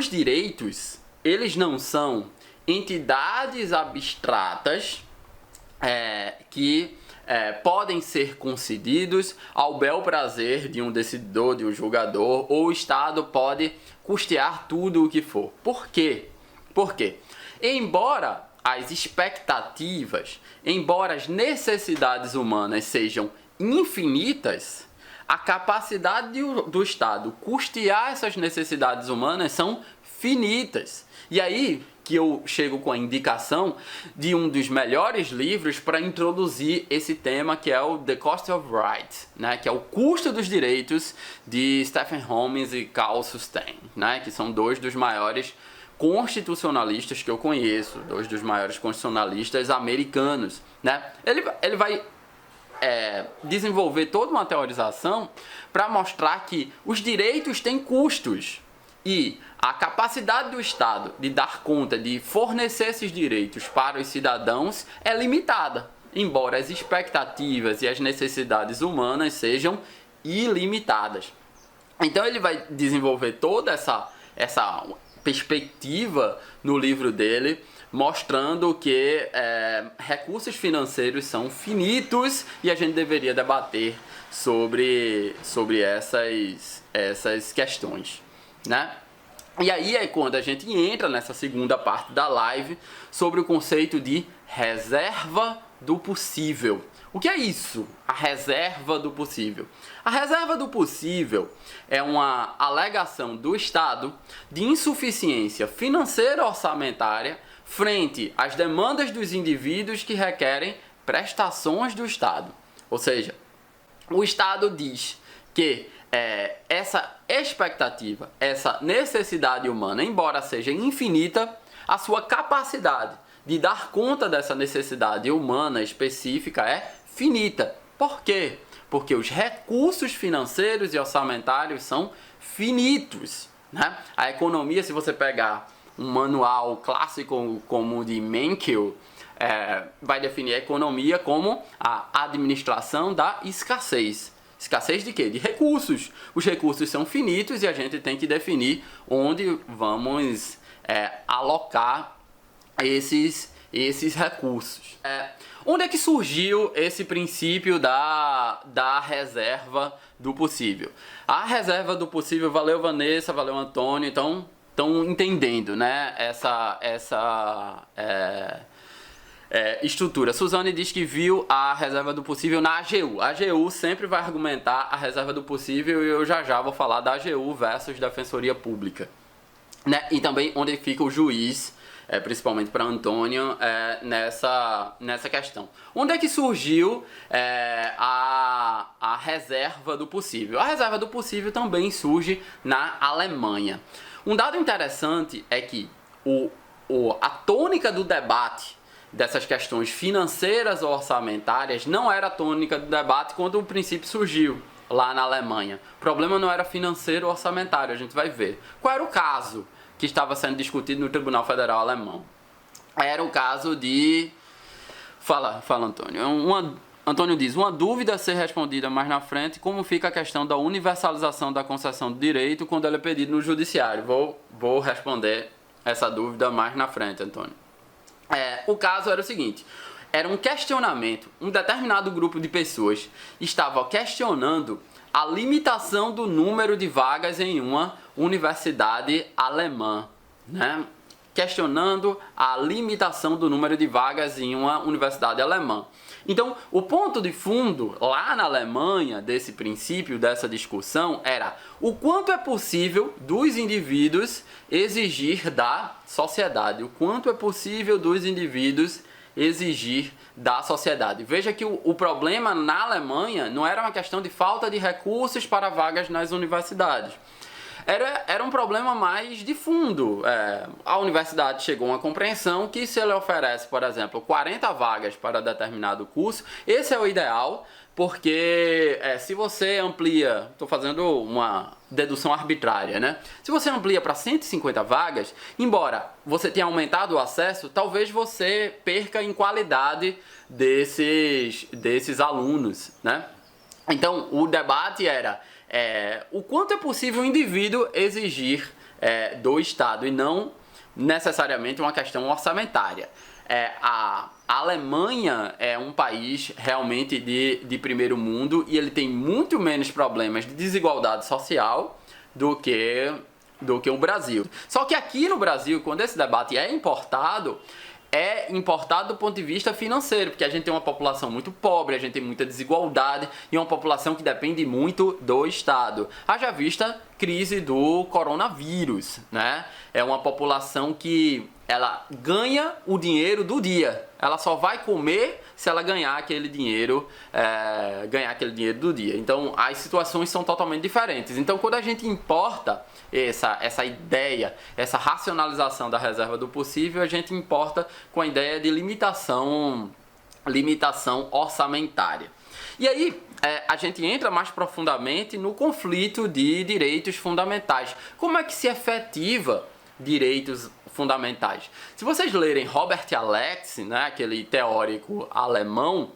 Os direitos, eles não são entidades abstratas que podem ser concedidos ao bel prazer de um decidor, de um julgador, ou o Estado pode custear tudo o que for. Por quê? Porque, embora as expectativas, embora as necessidades humanas sejam infinitas, a capacidade do Estado custear essas necessidades humanas são finitas. E aí que eu chego com a indicação de um dos melhores livros para introduzir esse tema, que é o The Cost of Rights, né? Que é o custo dos direitos, de Stephen Holmes e Carl Sustein, né? Que são dois dos maiores constitucionalistas que eu conheço, dois dos maiores constitucionalistas americanos, né? Ele vai desenvolver toda uma teorização para mostrar que os direitos têm custos e a capacidade do Estado de dar conta de fornecer esses direitos para os cidadãos é limitada, embora as expectativas e as necessidades humanas sejam ilimitadas. Então ele vai desenvolver toda essa perspectiva no livro dele, mostrando que recursos financeiros são finitos e a gente deveria debater sobre essas questões, né? E aí é quando a gente entra nessa segunda parte da live sobre o conceito de reserva do possível. O que é isso? A reserva do possível. A reserva do possível é uma alegação do Estado de insuficiência financeira orçamentária frente às demandas dos indivíduos que requerem prestações do Estado. Ou seja, o Estado diz que essa expectativa, essa necessidade humana, embora seja infinita, a sua capacidade de dar conta dessa necessidade humana específica é finita. Por quê? Porque os recursos financeiros e orçamentários são finitos, né? A economia, se você pegar um manual clássico como o de Mencken, vai definir a economia como a administração da escassez. Escassez de quê? De recursos. Os recursos são finitos e a gente tem que definir onde vamos alocar esses recursos. Onde é que surgiu esse princípio da reserva do possível? A reserva do possível, valeu Vanessa, valeu Antônio, então estão entendendo, né, essa estrutura. Suzane diz que viu a reserva do possível na AGU. A AGU sempre vai argumentar a reserva do possível e eu já vou falar da AGU versus Defensoria Pública, né? E também onde fica o juiz, principalmente para Antônio, nessa questão. Onde é que surgiu a reserva do possível? A reserva do possível também surge na Alemanha. Um dado interessante é que a tônica do debate dessas questões financeiras ou orçamentárias não era a tônica do debate quando o princípio surgiu lá na Alemanha. O problema não era financeiro ou orçamentário, a gente vai ver. Qual era o caso que estava sendo discutido no Tribunal Federal Alemão? Era o caso de... Fala, Antônio. Antônio diz, uma dúvida a ser respondida mais na frente, como fica a questão da universalização da concessão do direito quando ela é pedida no judiciário? Vou responder essa dúvida mais na frente, Antônio. O caso era o seguinte, era um questionamento, um determinado grupo de pessoas estava questionando a limitação do número de vagas em uma universidade alemã, né? Questionando a limitação do número de vagas em uma universidade alemã. Então, o ponto de fundo lá na Alemanha desse princípio, dessa discussão, era o quanto é possível dos indivíduos exigir da sociedade. O quanto é possível dos indivíduos exigir da sociedade. Veja que o problema na Alemanha não era uma questão de falta de recursos para vagas nas universidades. Era um problema mais de fundo. A universidade chegou a uma compreensão que se ela oferece, por exemplo, 40 vagas para determinado curso, esse é o ideal, porque se você amplia, estou fazendo uma dedução arbitrária, né? Se você amplia para 150 vagas, embora você tenha aumentado o acesso, talvez você perca em qualidade desses alunos, né? Então, o debate era o quanto é possível o indivíduo exigir do Estado e não necessariamente uma questão orçamentária. A Alemanha é um país realmente de primeiro mundo e ele tem muito menos problemas de desigualdade social do que o Brasil. Só que aqui no Brasil, quando esse debate é importado do ponto de vista financeiro, porque a gente tem uma população muito pobre, a gente tem muita desigualdade e uma população que depende muito do Estado. Haja vista crise do coronavírus, né? É uma população que ela ganha o dinheiro do dia. Ela só vai comer se ela ganhar aquele dinheiro do dia. Então, as situações são totalmente diferentes. Então, quando a gente importa essa ideia, essa racionalização da reserva do possível, a gente importa com a ideia de limitação orçamentária. E aí, a gente entra mais profundamente no conflito de direitos fundamentais. Como é que se efetiva direitos fundamentais? Se vocês lerem Robert Alex, né, aquele teórico alemão,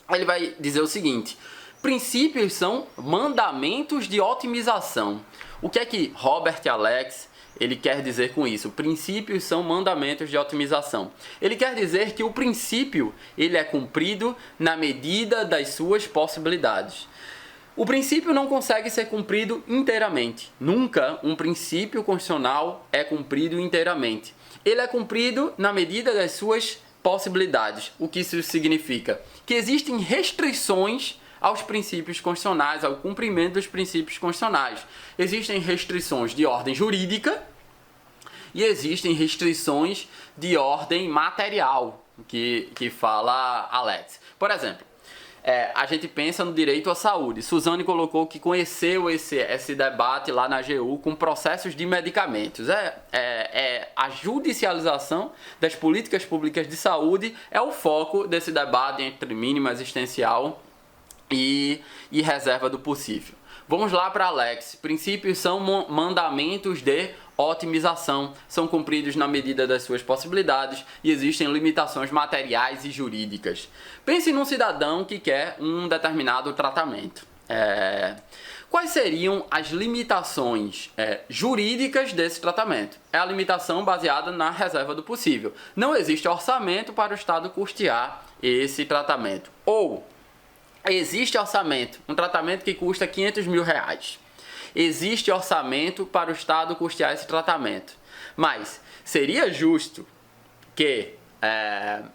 ele vai dizer o seguinte: princípios são mandamentos de otimização. O que é que Robert Alex ele quer dizer com isso? Princípios são mandamentos de otimização. Ele quer dizer que o princípio ele é cumprido na medida das suas possibilidades. O princípio não consegue ser cumprido inteiramente. Nunca um princípio constitucional é cumprido inteiramente. Ele é cumprido na medida das suas possibilidades. O que isso significa? Que existem restrições aos princípios constitucionais, ao cumprimento dos princípios constitucionais. Existem restrições de ordem jurídica e existem restrições de ordem material, que fala Alex. Por exemplo, a gente pensa no direito à saúde. Suzane colocou que conheceu esse debate lá na AGU com processos de medicamentos. A judicialização das políticas públicas de saúde é o foco desse debate entre mínimo existencial e reserva do possível. Vamos lá para Alex. Princípios são mandamentos de otimização, são cumpridos na medida das suas possibilidades e existem limitações materiais e jurídicas. Pense num cidadão que quer um determinado tratamento. Quais seriam as limitações jurídicas desse tratamento? É a limitação baseada na reserva do possível. Não existe orçamento para o Estado custear esse tratamento. Ou existe orçamento, um tratamento que custa R$500 mil. Existe orçamento para o Estado custear esse tratamento. Mas seria justo que,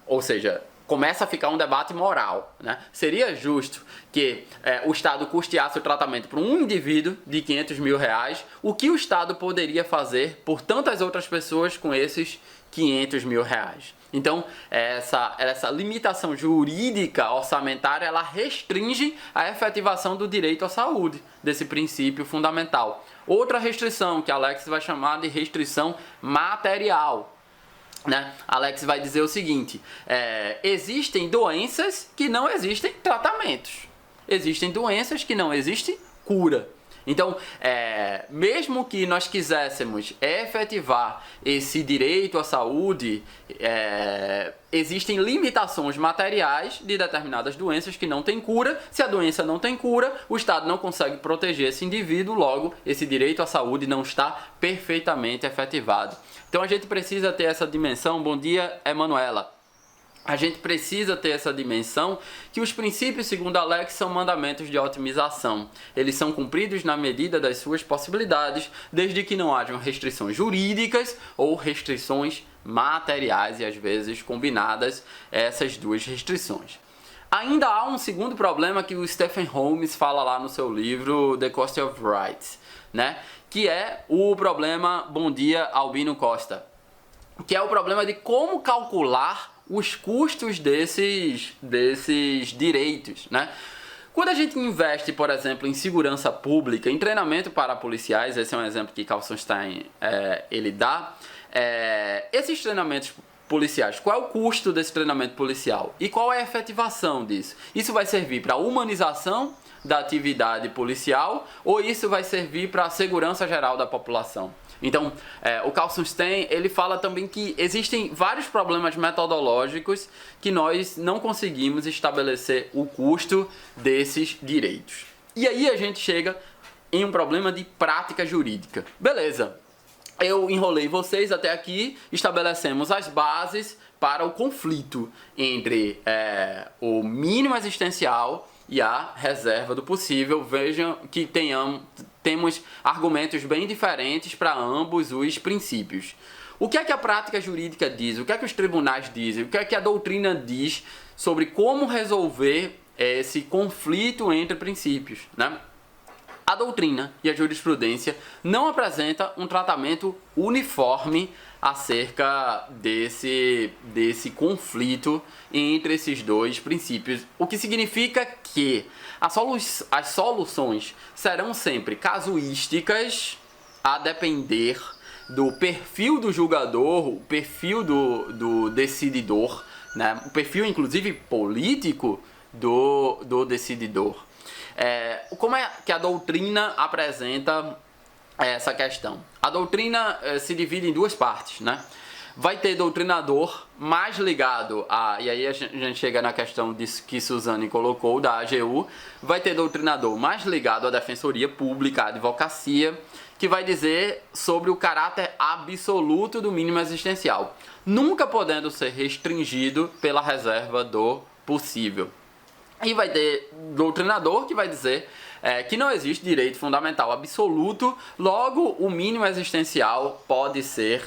ou seja, começa a ficar um debate moral, né? Seria justo que o Estado custeasse o tratamento para um indivíduo de R$500 mil, o que o Estado poderia fazer por tantas outras pessoas com esses R$500 mil? Então, essa limitação jurídica orçamentária, ela restringe a efetivação do direito à saúde, desse princípio fundamental. Outra restrição, que Alex vai chamar de restrição material, né? Alex vai dizer o seguinte: existem doenças que não existem tratamentos. Existem doenças que não existe cura. Então, mesmo que nós quiséssemos efetivar esse direito à saúde, existem limitações materiais de determinadas doenças que não têm cura. Se a doença não tem cura, o Estado não consegue proteger esse indivíduo, logo, esse direito à saúde não está perfeitamente efetivado. Então, a gente precisa ter essa dimensão. Bom dia, Emanuela. A gente precisa ter essa dimensão que os princípios, segundo Alex, são mandamentos de otimização. Eles são cumpridos na medida das suas possibilidades, desde que não hajam restrições jurídicas ou restrições materiais, e às vezes combinadas essas duas restrições. Ainda há um segundo problema que o Stephen Holmes fala lá no seu livro The Cost of Rights, né? Que é o problema, bom dia, Albino Costa, que é o problema de como calcular os custos desses direitos, né? Quando a gente investe, por exemplo, em segurança pública, em treinamento para policiais, esse é um exemplo que Kalsenstein ele dá, esses treinamentos policiais, qual é o custo desse treinamento policial e qual é a efetivação disso? Isso vai servir para a humanização da atividade policial ou isso vai servir para a segurança geral da população? Então, o Kalsenstein, ele fala também que existem vários problemas metodológicos que nós não conseguimos estabelecer o custo desses direitos. E aí a gente chega em um problema de prática jurídica. Beleza, eu enrolei vocês até aqui, estabelecemos as bases para o conflito entre o mínimo existencial e a reserva do possível. Vejam que temos argumentos bem diferentes para ambos os princípios. O que é que a prática jurídica diz? O que é que os tribunais dizem? O que é que a doutrina diz sobre como resolver esse conflito entre princípios, né? A doutrina e a jurisprudência não apresentam um tratamento uniforme acerca desse conflito entre esses dois princípios, o que significa que as soluções serão sempre casuísticas, a depender do perfil do julgador, o perfil do decididor, né? O perfil inclusive político do decididor. Como é que a doutrina apresenta essa questão? A doutrina se divide em duas partes, né? Vai ter doutrinador mais ligado e aí a gente chega na questão disso que Suzane colocou, da AGU. Vai ter doutrinador mais ligado à defensoria pública, à advocacia, que vai dizer sobre o caráter absoluto do mínimo existencial, nunca podendo ser restringido pela reserva do possível. E vai ter doutrinador que vai dizer que não existe direito fundamental absoluto, logo o mínimo existencial pode ser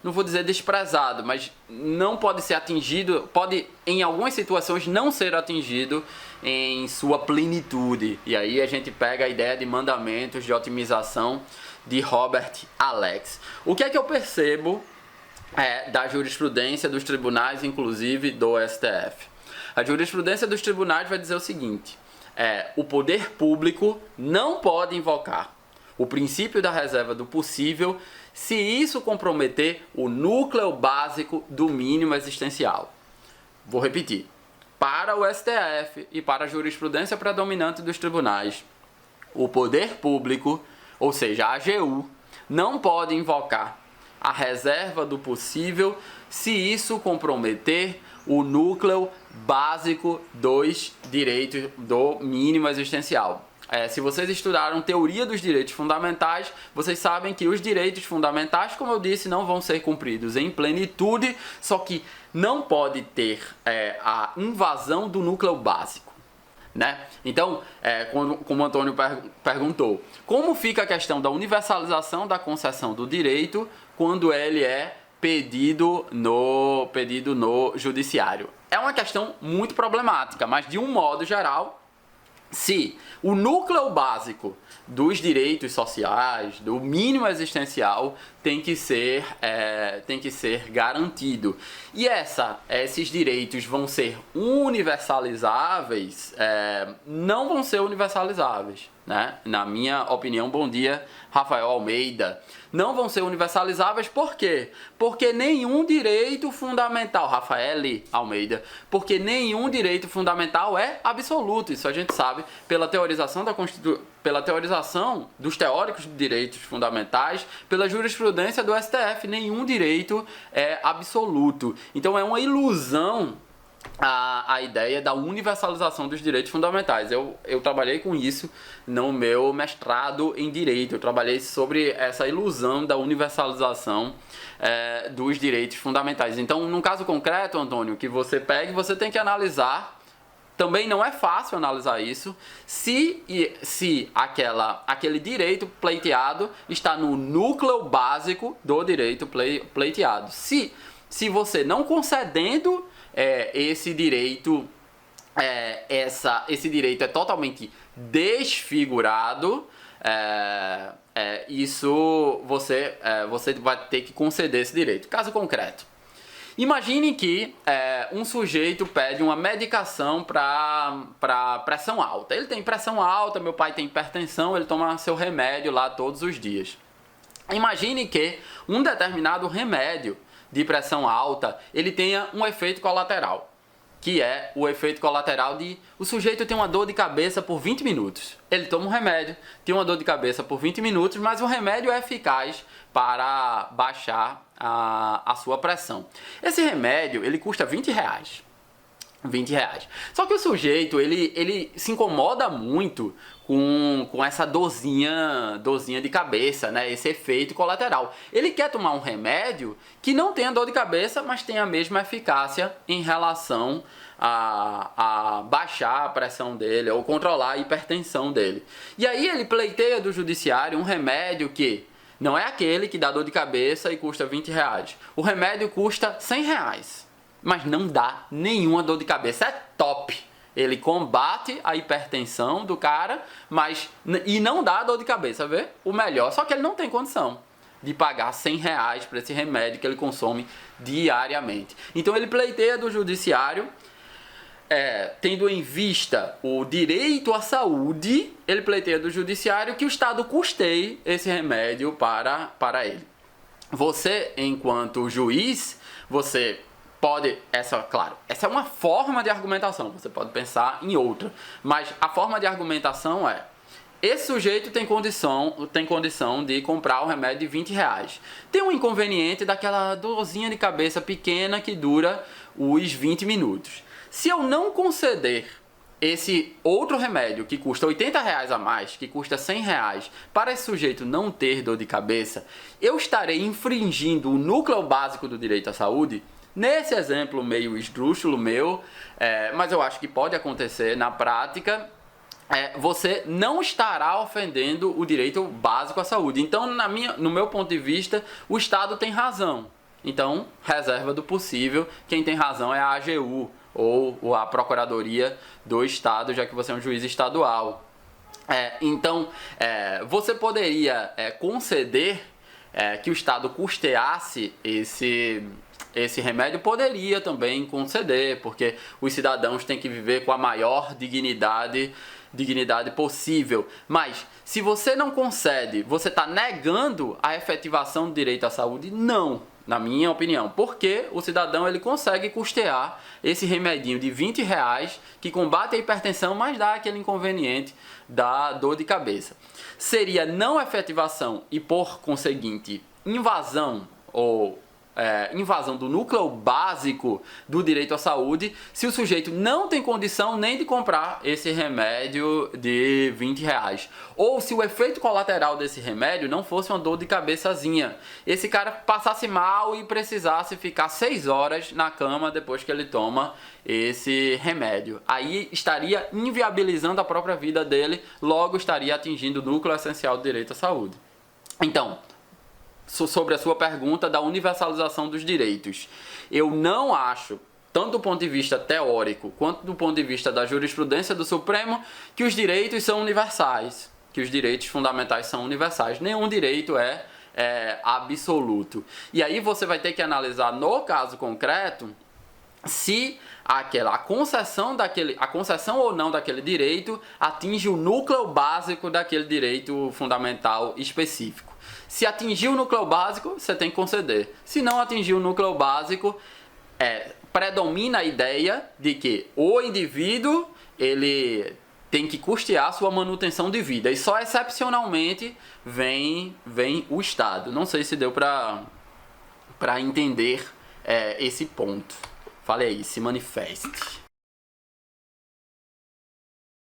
não vou dizer desprezado, mas não pode ser atingido, pode em algumas situações não ser atingido em sua plenitude. E aí a gente pega a ideia de mandamentos de otimização de Robert Alex. O que é que eu percebo da jurisprudência dos tribunais, inclusive do STF? A jurisprudência dos tribunais vai dizer o seguinte: o poder público não pode invocar o princípio da reserva do possível se isso comprometer o núcleo básico do mínimo existencial. Vou repetir. Para o STF e para a jurisprudência predominante dos tribunais, o poder público, ou seja, a AGU, não pode invocar a reserva do possível se isso comprometer o núcleo básico dos direitos do mínimo existencial. Se vocês estudaram teoria dos direitos fundamentais, vocês sabem que os direitos fundamentais, como eu disse, não vão ser cumpridos em plenitude, só que não pode ter a invasão do núcleo básico, né? Então, como o Antônio perguntou, como fica a questão da universalização da concessão do direito quando ele é pedido no judiciário? É uma questão muito problemática, mas de um modo geral, se o núcleo básico dos direitos sociais, do mínimo existencial, tem que ser garantido. E esses direitos vão ser universalizáveis? Não vão ser universalizáveis, né? Na minha opinião, bom dia, Rafael Almeida. Não vão ser universalizáveis, por quê? Porque nenhum direito fundamental, Rafael Almeida, porque nenhum direito fundamental é absoluto. Isso a gente sabe pela teorização pela teorização dos teóricos de direitos fundamentais, pela jurisprudência do STF, nenhum direito é absoluto. Então é uma ilusão a ideia da universalização dos direitos fundamentais. Eu trabalhei com isso no meu mestrado em Direito. Eu trabalhei sobre essa ilusão da universalização dos direitos fundamentais. Então, no caso concreto, Antônio, que você pega, você tem que analisar. Também não é fácil analisar isso se aquele direito pleiteado está no núcleo básico do direito pleiteado. Se você não concedendo esse direito, esse direito é totalmente desfigurado, isso você vai ter que conceder esse direito. Caso concreto. Imagine que um sujeito pede uma medicação para pressão alta. Ele tem pressão alta, meu pai tem hipertensão, ele toma seu remédio lá todos os dias. Imagine que um determinado remédio de pressão alta, ele tenha um efeito colateral, que é o efeito colateral de o sujeito tem uma dor de cabeça por 20 minutos. Ele toma um remédio, tem uma dor de cabeça por 20 minutos, mas o remédio é eficaz para baixar a sua pressão. Esse remédio, ele custa R$20. R$ 20. Só que o sujeito, ele se incomoda muito com essa dorzinha de cabeça, né? Esse efeito colateral. Ele quer tomar um remédio que não tenha dor de cabeça, mas tenha a mesma eficácia em relação a baixar a pressão dele ou controlar a hipertensão dele. E aí ele pleiteia do judiciário um remédio que não é aquele que dá dor de cabeça e custa R$ 20. O remédio custa R$ 100. Mas não dá nenhuma dor de cabeça. É top. Ele combate a hipertensão do cara, e não dá dor de cabeça, vê? O melhor, só que ele não tem condição de pagar R$ 100 para esse remédio que ele consome diariamente. Então ele pleiteia do judiciário, tendo em vista o direito à saúde, ele pleiteia do judiciário que o Estado custeie esse remédio para ele. Você, enquanto juiz, você pode, essa é uma forma de argumentação, você pode pensar em outra, mas a forma de argumentação é: esse sujeito tem condição de comprar o remédio de R$ 20. Tem um inconveniente daquela dorzinha de cabeça pequena que dura os 20 minutos. Se eu não conceder esse outro remédio que custa R$ 80 a mais, que custa R$ 100, para esse sujeito não ter dor de cabeça, eu estarei infringindo o núcleo básico do direito à saúde. Nesse exemplo meio esdrúxulo meu, mas eu acho que pode acontecer na prática, você não estará ofendendo o direito básico à saúde. Então, no meu ponto de vista, o Estado tem razão. Então, reserva do possível, quem tem razão é a AGU ou a Procuradoria do Estado, já que você é um juiz estadual. Então, você poderia conceder que o Estado custeasse esse remédio, poderia também conceder, porque os cidadãos têm que viver com a maior dignidade possível. Mas se você não concede, você está negando a efetivação do direito à saúde? Não, na minha opinião, porque o cidadão ele consegue custear esse remedinho de R$ 20 que combate a hipertensão, mas dá aquele inconveniente da dor de cabeça. Seria não efetivação e, por conseguinte, invasão do núcleo básico do direito à saúde, se o sujeito não tem condição nem de comprar esse remédio de R$ 20. Ou se o efeito colateral desse remédio não fosse uma dor de cabeçazinha. Esse cara passasse mal e precisasse ficar 6 horas na cama depois que ele toma esse remédio. Aí estaria inviabilizando a própria vida dele, logo estaria atingindo o núcleo essencial do direito à saúde. Então, sobre a sua pergunta da universalização dos direitos, eu não acho, tanto do ponto de vista teórico quanto do ponto de vista da jurisprudência do Supremo, que os direitos são universais, que os direitos fundamentais são universais. Nenhum direito é absoluto. E aí você vai ter que analisar no caso concreto se a concessão ou não daquele direito atinge o núcleo básico daquele direito fundamental específico. Se atingir o núcleo básico, você tem que conceder. Se não atingir o núcleo básico, predomina a ideia de que o indivíduo ele tem que custear sua manutenção de vida. E só excepcionalmente vem o Estado. Não sei se deu para entender esse ponto. Fale aí, se manifeste.